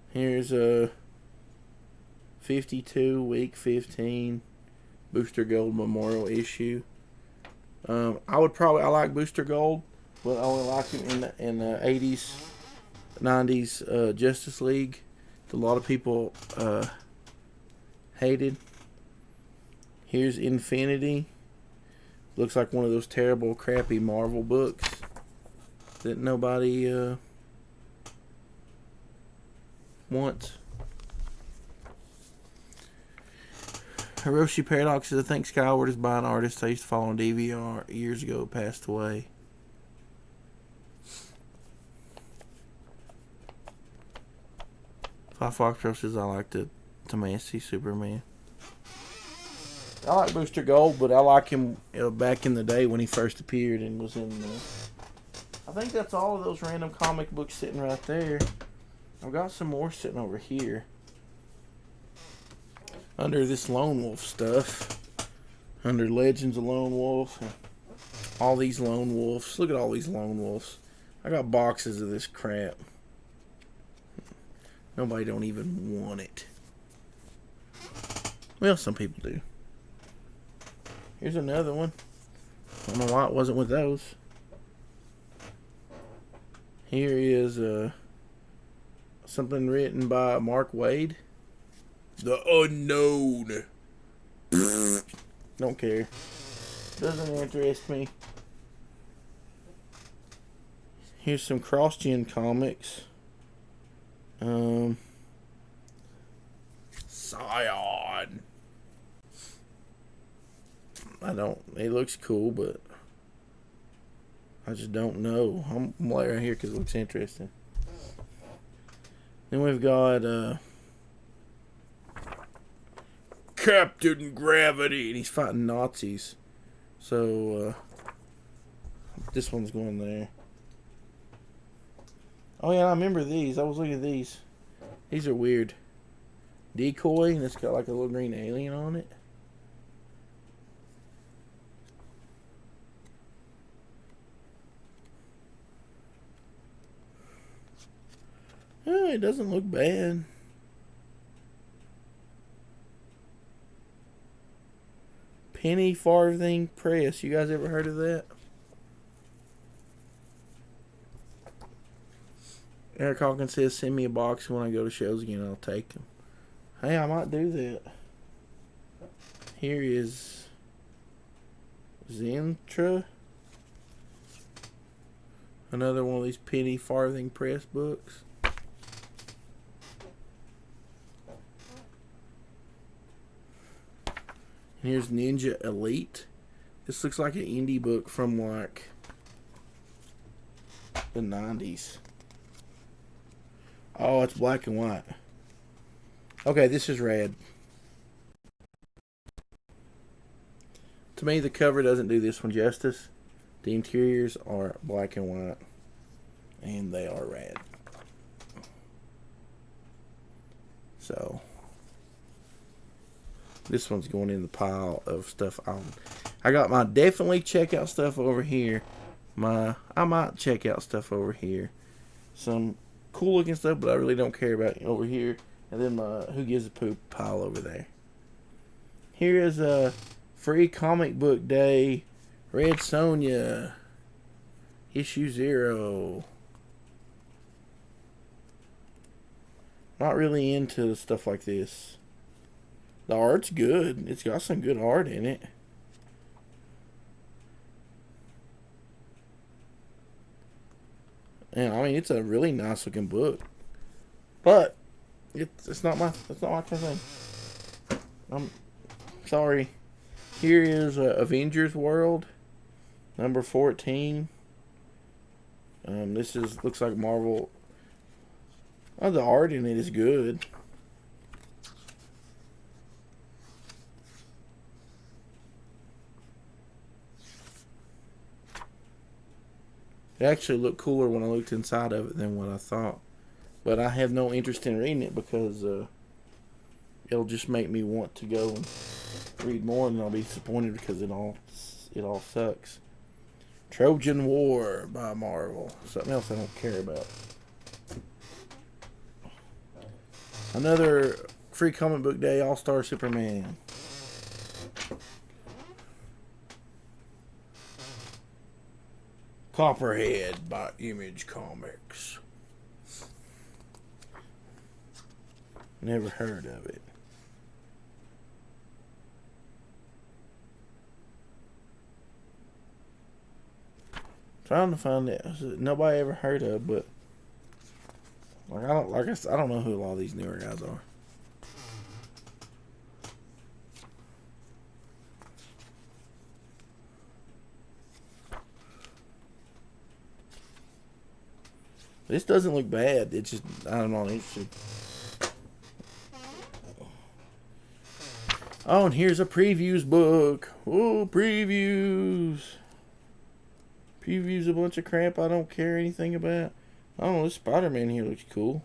Here's a 52, week 15, Booster Gold Memorial issue. I like Booster Gold, but I only like him in the 80s, 90s Justice League. A lot of people hated. Here's Infinity. Looks like one of those terrible, crappy Marvel books that nobody wants. Hiroshi Paradox says, I think Skyward is by an artist I used to follow on DVR years ago, passed away. Five Foxtrot says, I like the Tomasi Superman. I like Booster Gold, but I like him back in the day when he first appeared and was in I think that's all of those random comic books sitting right there. I've got some more sitting over here. Under this Lone Wolf stuff. Under Legends of Lone Wolf. All these Lone Wolves. Look at all these Lone Wolves. I got boxes of this crap. Nobody don't even want it. Well, some people do. Here's another one. I don't know why it wasn't with those. Here is something written by Mark Waid. The Unknown. Don't care. Doesn't interest me. Here's some cross-gen comics. Scion. It looks cool, but I just don't know. I'm right here because it looks interesting. Then we've got Captain Gravity, and he's fighting Nazis. So this one's going there. Oh yeah, I remember these. I was looking at these. These are weird. Decoy, and it's got like a little green alien on it. Oh, it doesn't look bad. Penny Farthing Press. You guys ever heard of that? Eric Hawkins says, send me a box when I go to shows again. I'll take them. Hey, I might do that. Here is Zentra. Another one of these Penny Farthing Press books. And here's Ninja Elite. This looks like an indie book from like the 90s. Oh, it's black and white. Okay, this is red. To me, the cover doesn't do this one justice. The interiors are black and white. And they are red. So this one's going in the pile of stuff. I got my definitely check out stuff over here. I might check out stuff over here. Some cool looking stuff, but I really don't care about over here. And then my Who Gives a Poop pile over there. Here is a free comic book day. Red Sonja. Issue 0. Not really into stuff like this. The art's good. It's got some good art in it. And I mean, it's a really nice looking book. But it's not my kind of thing. I'm sorry. Here is Avengers World, number 14. This looks like Marvel. Oh, the art in it is good. It actually looked cooler when I looked inside of it than what I thought. But I have no interest in reading it because it'll just make me want to go and read more, and I'll be disappointed because it all sucks. Trojan War by Marvel. Something else I don't care about. Another free comic book day, All-Star Superman. Copperhead by Image Comics. Never heard of it. Trying to find it. Nobody ever heard of, but I don't know who a lot of these newer guys are. This doesn't look bad. It's just I'm not interested. Oh, and here's a previews book. Oh, previews. Previews a bunch of crap I don't care anything about. Oh, this Spider-Man here looks cool.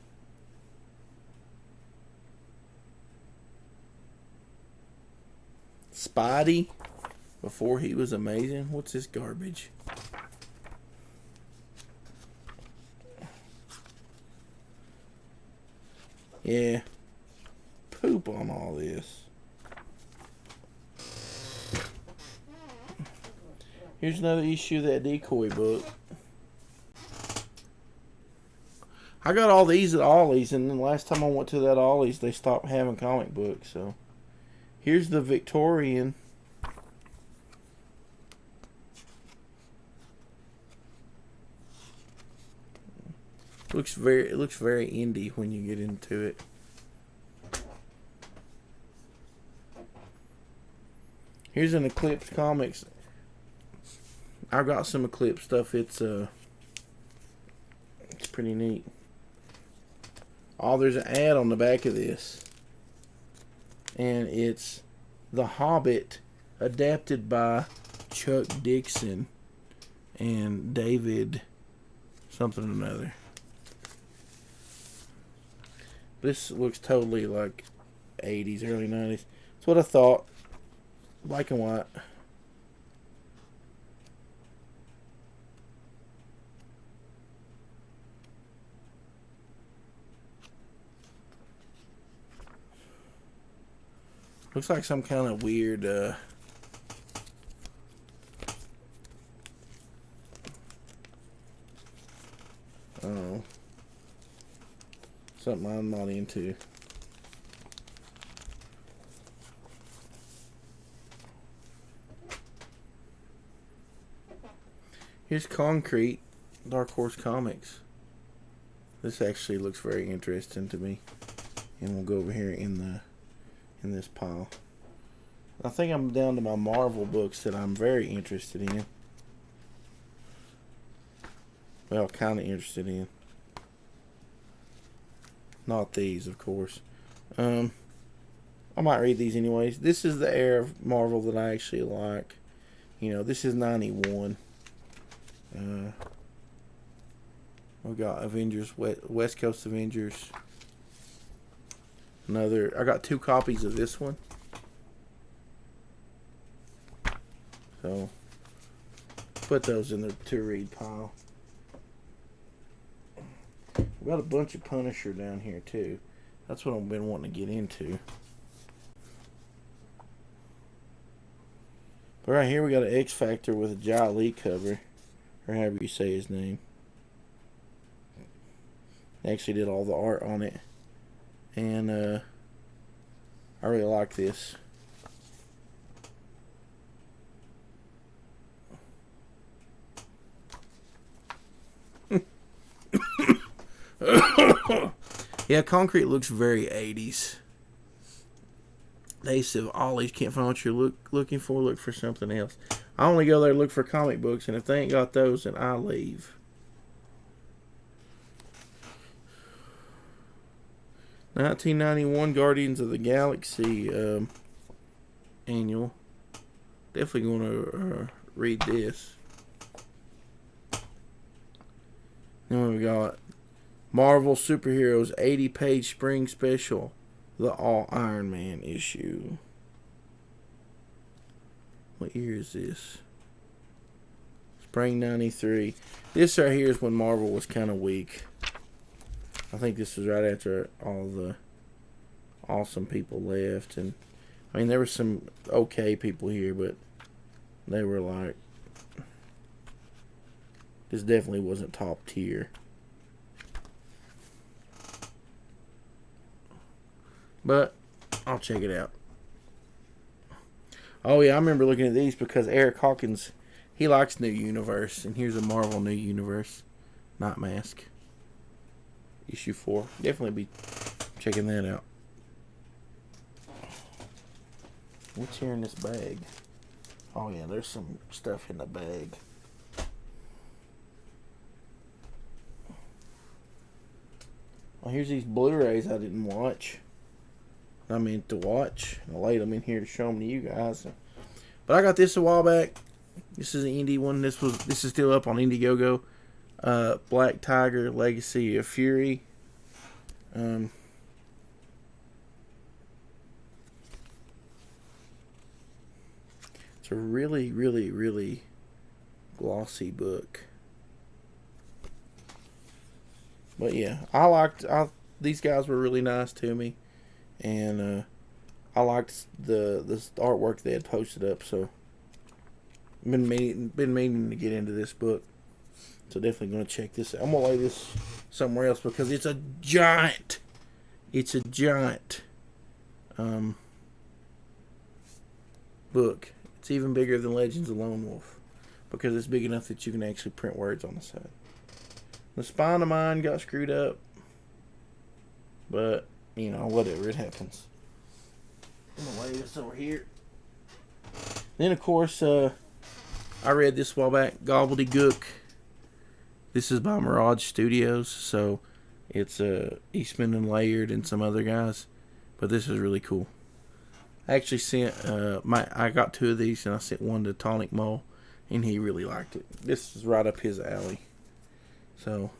Spidey, before he was amazing. What's this garbage? Yeah. Poop on all this. Here's another issue of that Decoy book. I got all these at Ollie's, and then last time I went to that Ollie's, they stopped having comic books. So here's the Victorian. It looks very indie when you get into it. Here's an Eclipse Comics. I've got some Eclipse stuff. It's pretty neat. Oh, there's an ad on the back of this, and it's The Hobbit, adapted by Chuck Dixon and David something or another. This looks totally like 80s, early 90s. That's what I thought. Black and white. Looks like some kind of weird oh, something I'm not into. Here's Concrete, Dark Horse Comics. This actually looks very interesting to me. And we'll go over here in this pile. I think I'm down to my Marvel books that I'm very interested in. Well, kind of interested in. Not these, of course. I might read these anyways. This is the era of Marvel that I actually like. You know, this is 91. We got Avengers, West Coast Avengers. I got 2 copies of this one. So, put those in the to-read pile. We got a bunch of Punisher down here, too. That's what I've been wanting to get into. But right here we got an X Factor with a Jai Lee cover. Or however you say his name. They actually did all the art on it. And I really like this. Yeah, Concrete looks very 80s. They said, Ollie's can't find what you're looking for, look for something else. I only go there to look for comic books, and if they ain't got those, then I leave. $19.91 Guardians of the Galaxy annual. Definitely going to read this. Then we got Marvel Superheroes 80-page spring special, the All Iron Man issue. What year is this? Spring 93. This right here is when Marvel was kind of weak. I think this was right after all the awesome people left. And I mean, there were some okay people here, but they were like This definitely wasn't top tier. But I'll check it out. Oh yeah, I remember looking at these because Eric Hawkins, he likes New Universe, and here's a Marvel New Universe Night Mask issue 4. Definitely be checking that out. What's here in this bag? Oh yeah, there's some stuff in the bag. Well, here's these Blu-rays I didn't watch. I meant to watch. I laid them in here to show them to you guys. But I got this a while back. This is an indie one. This is still up on Indiegogo. Black Tiger, Legacy of Fury. It's a really, really, really glossy book. But yeah, these guys were really nice to me. And I liked the artwork they had posted up, so been meaning to get into this book. So definitely gonna check this out. I'm gonna lay this somewhere else because it's a giant. It's a giant book. It's even bigger than Legends of Lone Wolf because it's big enough that you can actually print words on the side. The spine of mine got screwed up, but you know, whatever, it happens. I'm gonna lay this over here. Then, of course, I read this a while back, Gobbledygook. This is by Mirage Studios, so it's Eastman and Laird and some other guys. But this is really cool. I actually sent I got 2 of these, and I sent one to Tonic Mole, and he really liked it. This is right up his alley. So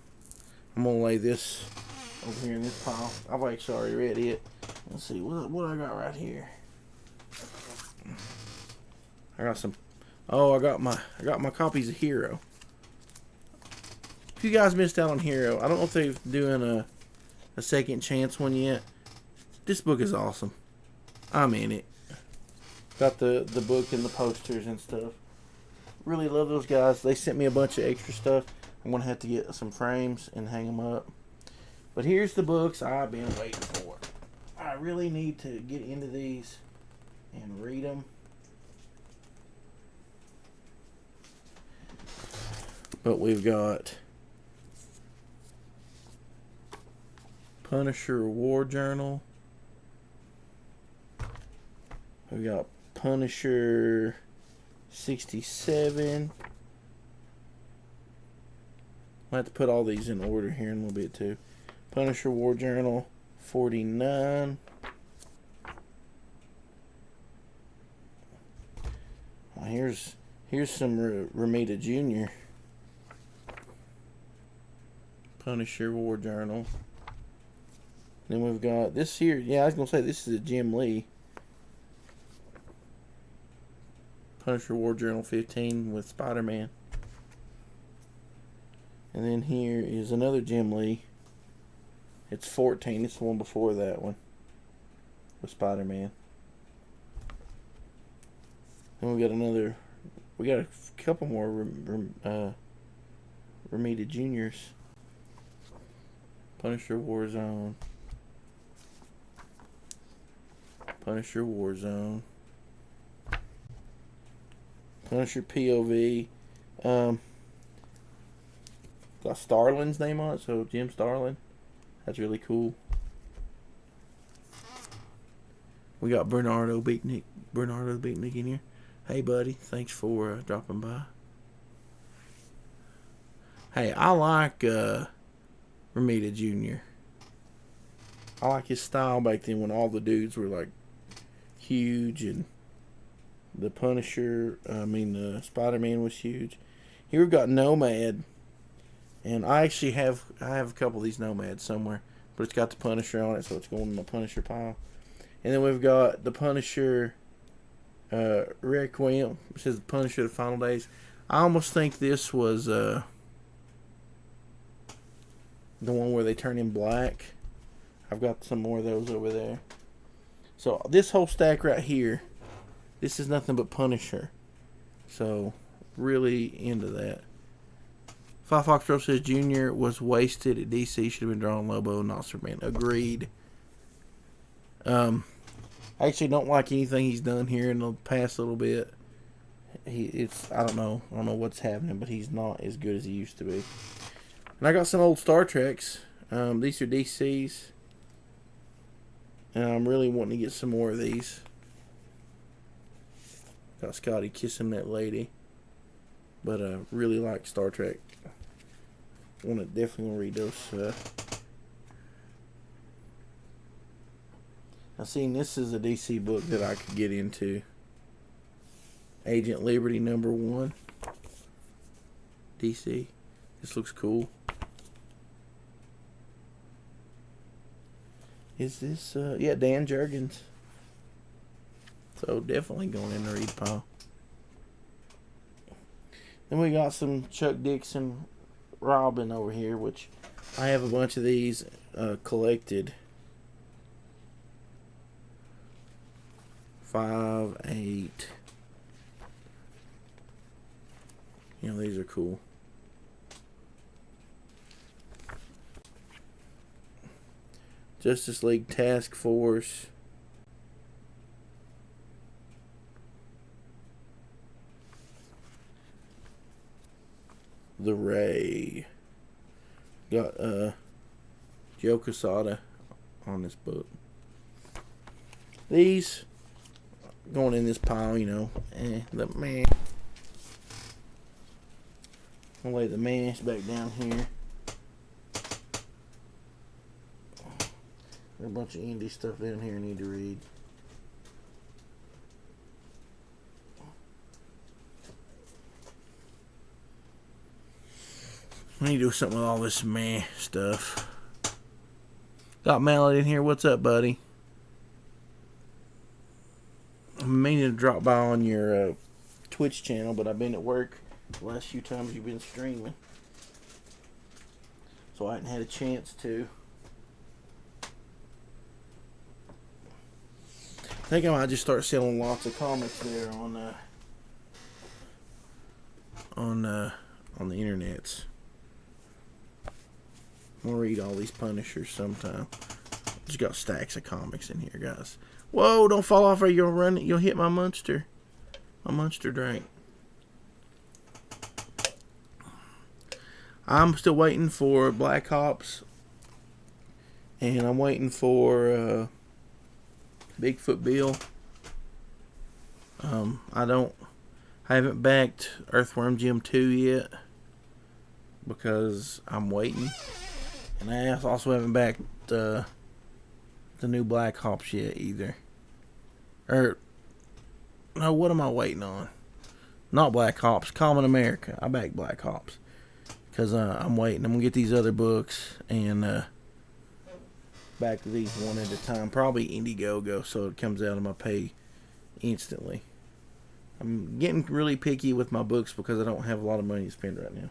I'm gonna lay this over here in this pile. I've actually already read it. Let's see what I got right here. I got some. Oh, I got my copies of Hero. If you guys missed out on Hero, I don't know if they're doing a second chance one yet. This book is awesome. I'm in it. Got the book and the posters and stuff. Really love those guys. They sent me a bunch of extra stuff. I'm gonna have to get some frames and hang them up. But here's the books I've been waiting for. I really need to get into these and read them. But we've got Punisher War Journal. We've got Punisher 67. I'll have to put all these in order here in a little bit too. Punisher War Journal 49. Here's some Ramita Jr. Punisher War Journal. Then we've got this here. Yeah, I was gonna say this is a Jim Lee. Punisher War Journal 15 with Spider-Man. And then here is another Jim Lee. It's 14. It's the one before that one with Spider-Man. Then we got another. We got a couple more Ramita Juniors. Punisher Warzone. Punisher Warzone. Punisher POV. Got Starlin's name on it, so Jim Starlin. That's really cool. We got Bernardo Beatnik in here. Hey, buddy. Thanks for dropping by. Hey, I like Ramita Jr. I like his style back then when all the dudes were like huge and the Punisher, Spider-Man was huge. Here we've got Nomad. And I actually have a couple of these Nomads somewhere. But it's got the Punisher on it, so it's going in my Punisher pile. And then we've got the Punisher Requiem, which is the Punisher The Final Days. I almost think this was the one where they turn in black. I've got some more of those over there. So this whole stack right here, this is nothing but Punisher. So really into that. Fox Rose says Junior was wasted at DC. Should have been drawing Lobo, not Superman. Agreed. I actually don't like anything he's done here in the past little bit. I don't know what's happening, but he's not as good as he used to be. And I got some old Star Treks. These are DC's. And I'm really wanting to get some more of these. Got Scotty kissing that lady. But I really like Star Trek. Definitely read those. I seen this is a DC book that I could get into. Agent Liberty #1. DC. This looks cool. Is this, yeah, Dan Jurgens. So definitely going in the read pile. Then we got some Chuck Dixon Robin over here, which I have a bunch of these collected. 5, 8. You know, these are cool. Justice League Task Force. The Ray. Got Joe Quesada on this book. These going in this pile, you know. The man. I'll lay the mash back down here. There's a bunch of indie stuff down here I need to read. I need to do something with all this meh stuff. Got Mallet in here. What's up, buddy? I'm meaning to drop by on your Twitch channel, but I've been at work the last few times you've been streaming. So I hadn't had a chance to. I think I might just start selling lots of comics there on the internets. I'm gonna read all these Punishers sometime. Just got stacks of comics in here, guys. Whoa! Don't fall off or you'll run. You'll hit my Munster. My Munster drink. I'm still waiting for Black Ops, and I'm waiting for Bigfoot Bill. I haven't backed Earthworm Jim 2 yet because I'm waiting, and I also haven't backed the new Black Ops yet either. No, what am I waiting on? Not Black Ops, Common America. I backed Black Ops because I'm waiting. I'm gonna get these other books and back to these one at a time. Probably Indiegogo, so it comes out of my pay instantly. I'm getting really picky with my books because I don't have a lot of money to spend right now.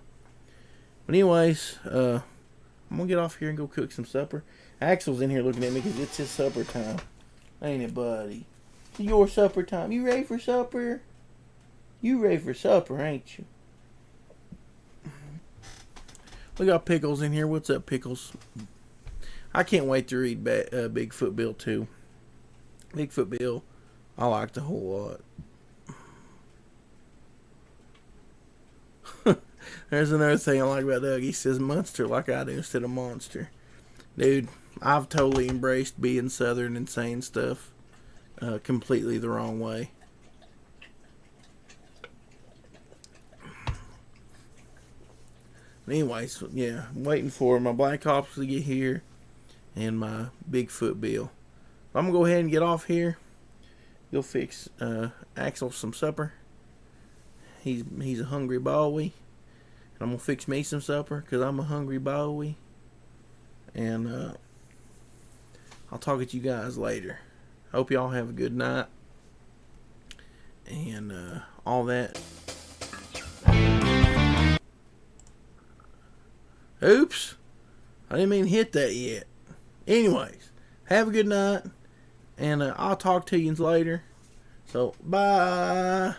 But anyways, I'm gonna get off here and go cook some supper. Axel's in here looking at me because it's his supper time, ain't it, buddy? It's your supper time. You ready for supper? You ready for supper, ain't you? We got Pickles in here. What's up, Pickles? I can't wait to read Bigfoot Bill 2. Bigfoot Bill, I liked a whole lot. There's another thing I like about Doug. He says monster like I do instead of monster. Dude, I've totally embraced being Southern and saying stuff completely the wrong way. Anyways, yeah, I'm waiting for my Black Ops to get here and my Bigfoot Bill. I'm going to go ahead and get off here. Go fix Axel some supper. He's a hungry boy. And I'm going to fix me some supper because I'm a hungry boy. And I'll talk to you guys later. Hope y'all have a good night. And all that. Oops. I didn't mean to hit that yet. Anyways, have a good night. And I'll talk to you later. So, bye.